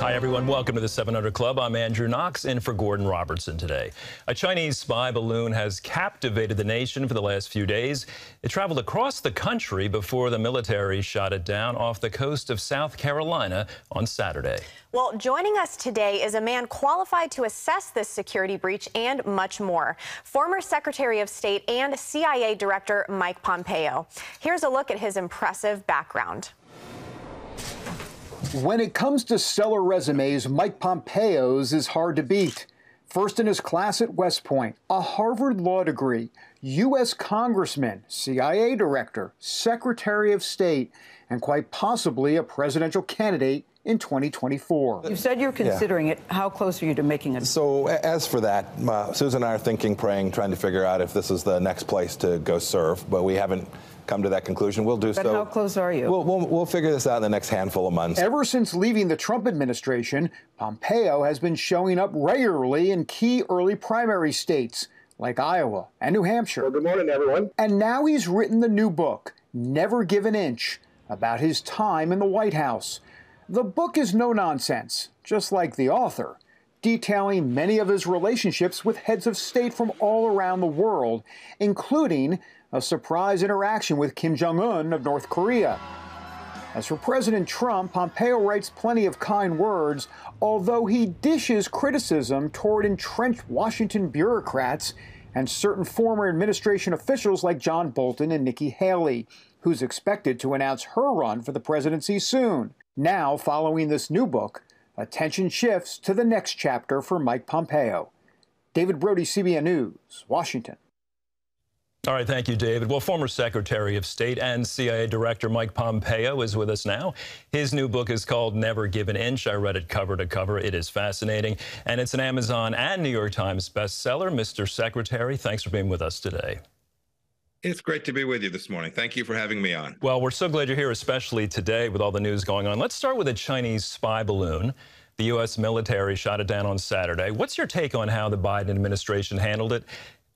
Hi, everyone. Welcome to the 700 Club. I'm Andrew Knox, in for Gordon Robertson today. A Chinese spy balloon has captivated the nation for the last few days. It traveled across the country before the military shot it down off the coast of South Carolina on Saturday. Well, joining us today is a man qualified to assess this security breach and much more. Former Secretary of State and CIA Director Mike Pompeo. Here's a look at his impressive background. When it comes to stellar resumes, Mike Pompeo's is hard to beat. First in his class at West Point, a Harvard law degree, U.S. Congressman, CIA Director, Secretary of State, and quite possibly a presidential candidate in 2024. You said you're considering it. How close are you to making it? So as for that, Susan and I are thinking, praying, trying to figure out if this is the next place to go serve, but we haven't come to that conclusion. We'll do so. But how close are you? We'll figure this out in the next handful of months. Ever since leaving the Trump administration, Pompeo has been showing up regularly in key early primary states like Iowa and New Hampshire. Well, good morning, everyone. And now he's written the new book, Never Give an Inch, about his time in the White House. The book is no nonsense, just like the author, detailing many of his relationships with heads of state from all around the world, including a surprise interaction with Kim Jong-un of North Korea. As for President Trump, Pompeo writes plenty of kind words, although he dishes criticism toward entrenched Washington bureaucrats and certain former administration officials like John Bolton and Nikki Haley, who's expected to announce her run for the presidency soon. Now, following this new book, attention shifts to the next chapter for Mike Pompeo. David Brody, CBN News, Washington. All right, thank you, David. Well, former Secretary of State and CIA Director Mike Pompeo is with us now. His new book is called Never Give an Inch. I read it cover to cover. It is fascinating, and it's an Amazon and New York Times bestseller. Mr. Secretary, thanks for being with us today. It's great to be with you this morning. Thank you for having me on. Well, we're so glad you're here, especially today with all the news going on. Let's start with a Chinese spy balloon. The U.S. military shot it down on Saturday. What's your take on how the Biden administration handled it?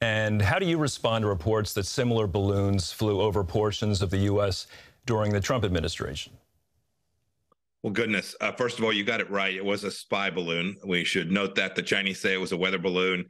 And how do you respond to reports that similar balloons flew over portions of the U.S. during the Trump administration? Well, goodness. First of all, you got it right. It was a spy balloon. We should note that the Chinese say it was a weather balloon.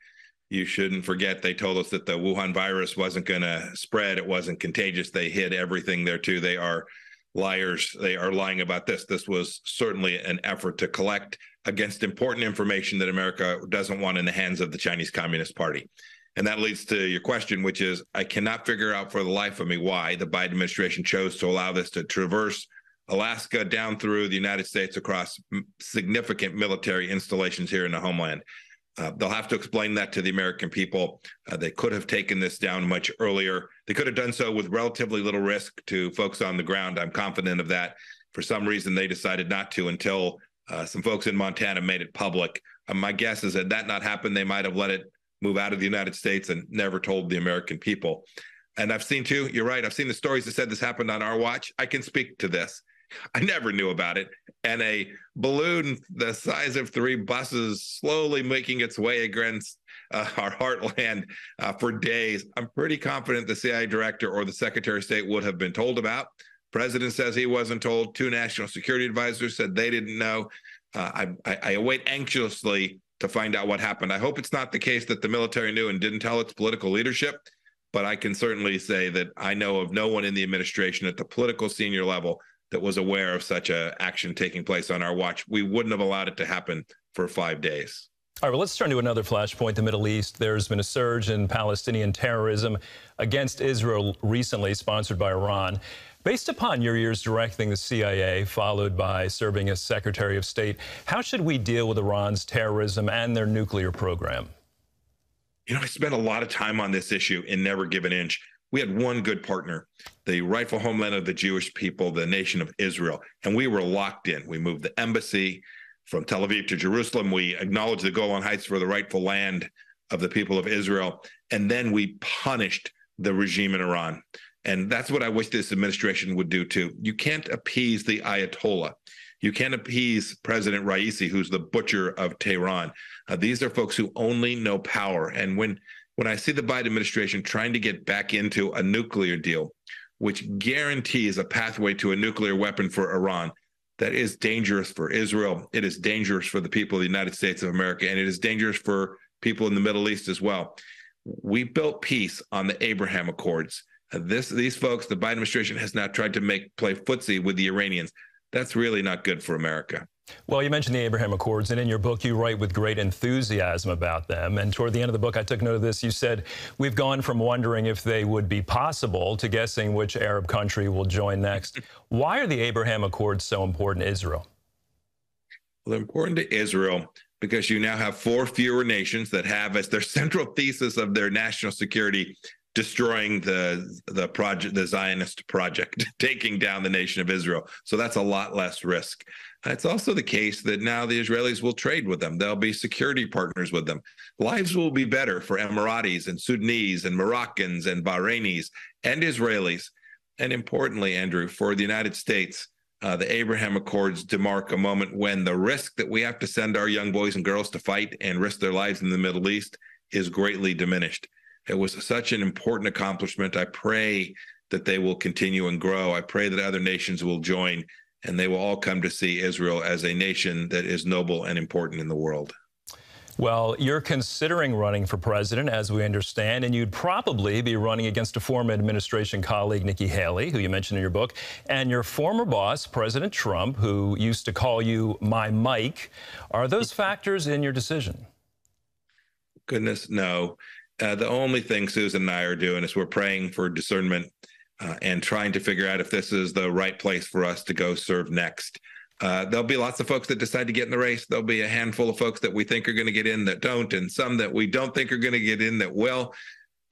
You shouldn't forget they told us that the Wuhan virus wasn't going to spread. It wasn't contagious. They hid everything there, too. They are liars. They are lying about this. This was certainly an effort to collect against important information that America doesn't want in the hands of the Chinese Communist Party. And that leads to your question, which is, I cannot figure out for the life of me why the Biden administration chose to allow this to traverse Alaska down through the United States across significant military installations here in the homeland. They'll have to explain that to the American people. They could have taken this down much earlier. They could have done so with relatively little risk to folks on the ground. I'm confident of that. For some reason, they decided not to until some folks in Montana made it public. My guess is that not happened. They might have let it move out of the United States and never told the American people. And I've seen, too, you're right, I've seen the stories that said this happened on our watch. I can speak to this. I never knew about it. And a balloon the size of 3 buses slowly making its way against our heartland for days. I'm pretty confident the CIA director or the Secretary of State would have been told about. President says he wasn't told. 2 national security advisors said they didn't know. I await anxiously to find out what happened. I hope it's not the case that the military knew and didn't tell its political leadership, but I can certainly say that I know of no one in the administration at the political senior level that was aware of such an action taking place on our watch. We wouldn't have allowed it to happen for 5 days. All right, well, let's turn to another flashpoint, the Middle East. There's been a surge in Palestinian terrorism against Israel recently, sponsored by Iran. Based upon your years directing the CIA, followed by serving as Secretary of State, how should we deal with Iran's terrorism and their nuclear program? You know, I spent a lot of time on this issue in Never Give an Inch. We had one good partner, the rightful homeland of the Jewish people, the nation of Israel, and we were locked in. We moved the embassy from Tel Aviv to Jerusalem. We acknowledged the Golan Heights for the rightful land of the people of Israel, and then we punished the regime in Iran. And that's what I wish this administration would do, too. You can't appease the Ayatollah. You can't appease President Raisi, who's the butcher of Tehran. These are folks who only know power. And when I see the Biden administration trying to get back into a nuclear deal, which guarantees a pathway to a nuclear weapon for Iran, that is dangerous for Israel. It is dangerous for the people of the United States of America, and it is dangerous for people in the Middle East as well. We built peace on the Abraham Accords. These folks, the Biden administration has now tried to play footsie with the Iranians. That's really not good for America. Well, you mentioned the Abraham Accords, and in your book, you write with great enthusiasm about them. And toward the end of the book, I took note of this. You said, we've gone from wondering if they would be possible to guessing which Arab country will join next. Why are the Abraham Accords so important to Israel? Well, they're important to Israel because you now have 4 fewer nations that have as their central thesis of their national security destroying the Zionist project, taking down the nation of Israel. So that's a lot less risk. It's also the case that now the Israelis will trade with them. They'll be security partners with them. Lives will be better for Emiratis and Sudanese and Moroccans and Bahrainis and Israelis. And importantly, Andrew, for the United States, the Abraham Accords demark a moment when the risk that we have to send our young boys and girls to fight and risk their lives in the Middle East is greatly diminished. It was such an important accomplishment. I pray that they will continue and grow. I pray that other nations will join, and they will all come to see Israel as a nation that is noble and important in the world. Well, you're considering running for president, as we understand, and you'd probably be running against a former administration colleague, Nikki Haley, who you mentioned in your book, and your former boss, President Trump, who used to call you my Mike. Are those factors in your decision? Goodness, no. The only thing Susan and I are doing is we're praying for discernment and trying to figure out if this is the right place for us to go serve next. There'll be lots of folks that decide to get in the race. There'll be a handful of folks that we think are going to get in that don't, and some that we don't think are going to get in that will.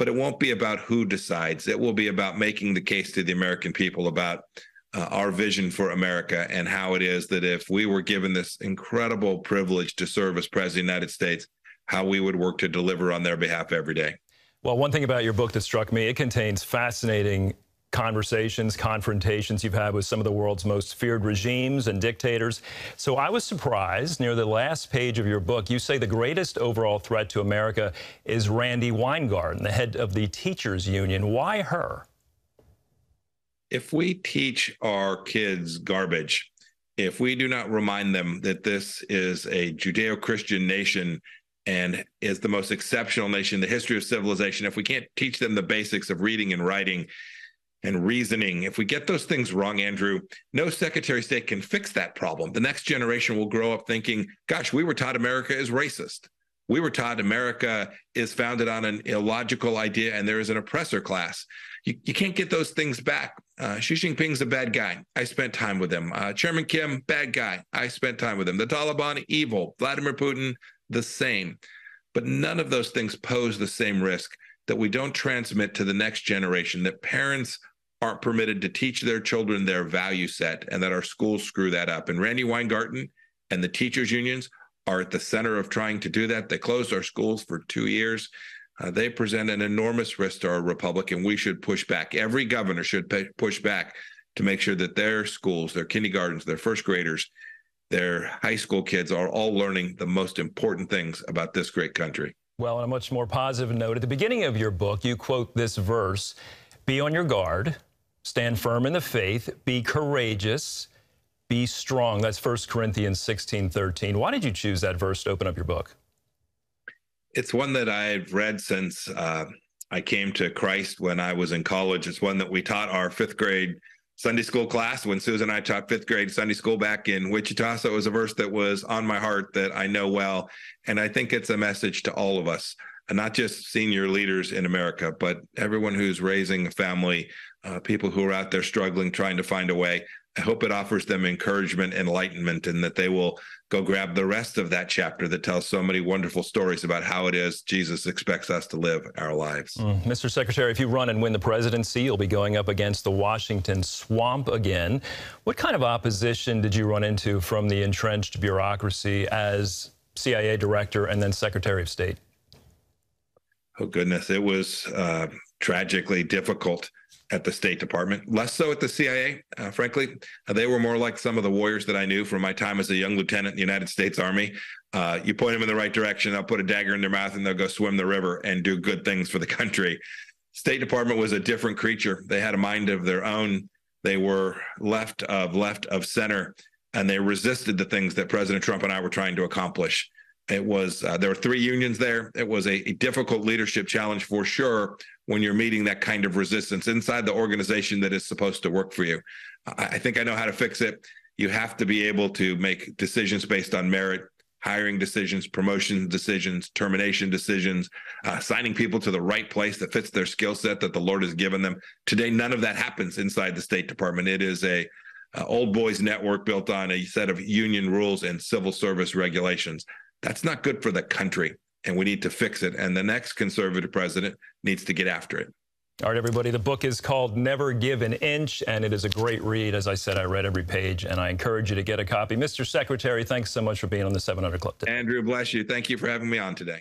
But it won't be about who decides. It will be about making the case to the American people about our vision for America and how it is that if we were given this incredible privilege to serve as president of the United States, how we would work to deliver on their behalf every day. Well, one thing about your book that struck me, it contains fascinating conversations, confrontations you've had with some of the world's most feared regimes and dictators. So I was surprised, near the last page of your book, you say the greatest overall threat to America is Randi Weingarten, the head of the teachers union. Why her? If we teach our kids garbage, if we do not remind them that this is a Judeo-Christian nation and is the most exceptional nation in the history of civilization, if we can't teach them the basics of reading and writing and reasoning, if we get those things wrong, Andrew, no Secretary of State can fix that problem. The next generation will grow up thinking, gosh, we were taught America is racist. We were taught America is founded on an illogical idea and there is an oppressor class. You can't get those things back. Xi Jinping's a bad guy. I spent time with him. Chairman Kim, bad guy. I spent time with him. The Taliban, evil. Vladimir Putin, the same. But none of those things pose the same risk that we don't transmit to the next generation, that parents aren't permitted to teach their children their value set, and that our schools screw that up. And Randi Weingarten and the teachers unions are at the center of trying to do that. They closed our schools for 2 years. They present an enormous risk to our republic, and we should push back. Every governor should push back to make sure that their schools, their kindergartens, their first graders, their high school kids are all learning the most important things about this great country. Well, on a much more positive note, at the beginning of your book, you quote this verse, "Be on your guard, stand firm in the faith, be courageous, be strong." That's 1 Corinthians 16:13. Why did you choose that verse to open up your book? It's one that I've read since I came to Christ when I was in college. It's one that we taught our 5th grade Sunday school class when Susan and I taught 5th grade Sunday school back in Wichita. So it was a verse that was on my heart that I know well. And I think it's a message to all of us, and not just senior leaders in America, but everyone who's raising a family, people who are out there struggling, trying to find a way. I hope it offers them encouragement, enlightenment, and that they will go grab the rest of that chapter that tells so many wonderful stories about how it is Jesus expects us to live our lives. Mr. Secretary, if you run and win the presidency, you'll be going up against the Washington swamp again. What kind of opposition did you run into from the entrenched bureaucracy as CIA director and then Secretary of State? Oh, goodness. It was tragically difficult at the State Department, less so at the CIA, frankly. They were more like some of the warriors that I knew from my time as a young lieutenant in the United States Army. You point them in the right direction, they'll put a dagger in their mouth and they'll go swim the river and do good things for the country. State Department was a different creature. They had a mind of their own. They were left of center. and they resisted the things that President Trump and I were trying to accomplish. It was there were 3 unions there. It was a difficult leadership challenge for sure when you're meeting that kind of resistance inside the organization that is supposed to work for you. I think I know how to fix it. You have to be able to make decisions based on merit, hiring decisions, promotion decisions, termination decisions, assigning people to the right place that fits their skill set that the Lord has given them. Today, none of that happens inside the State Department. It is a old boys network built on a set of union rules and civil service regulations. That's not good for the country, and we need to fix it. And the next conservative president needs to get after it. All right, everybody, the book is called Never Give an Inch, and it is a great read. As I said, I read every page, and I encourage you to get a copy. Mr. Secretary, thanks so much for being on the 700 Club today. Andrew, bless you. Thank you for having me on today.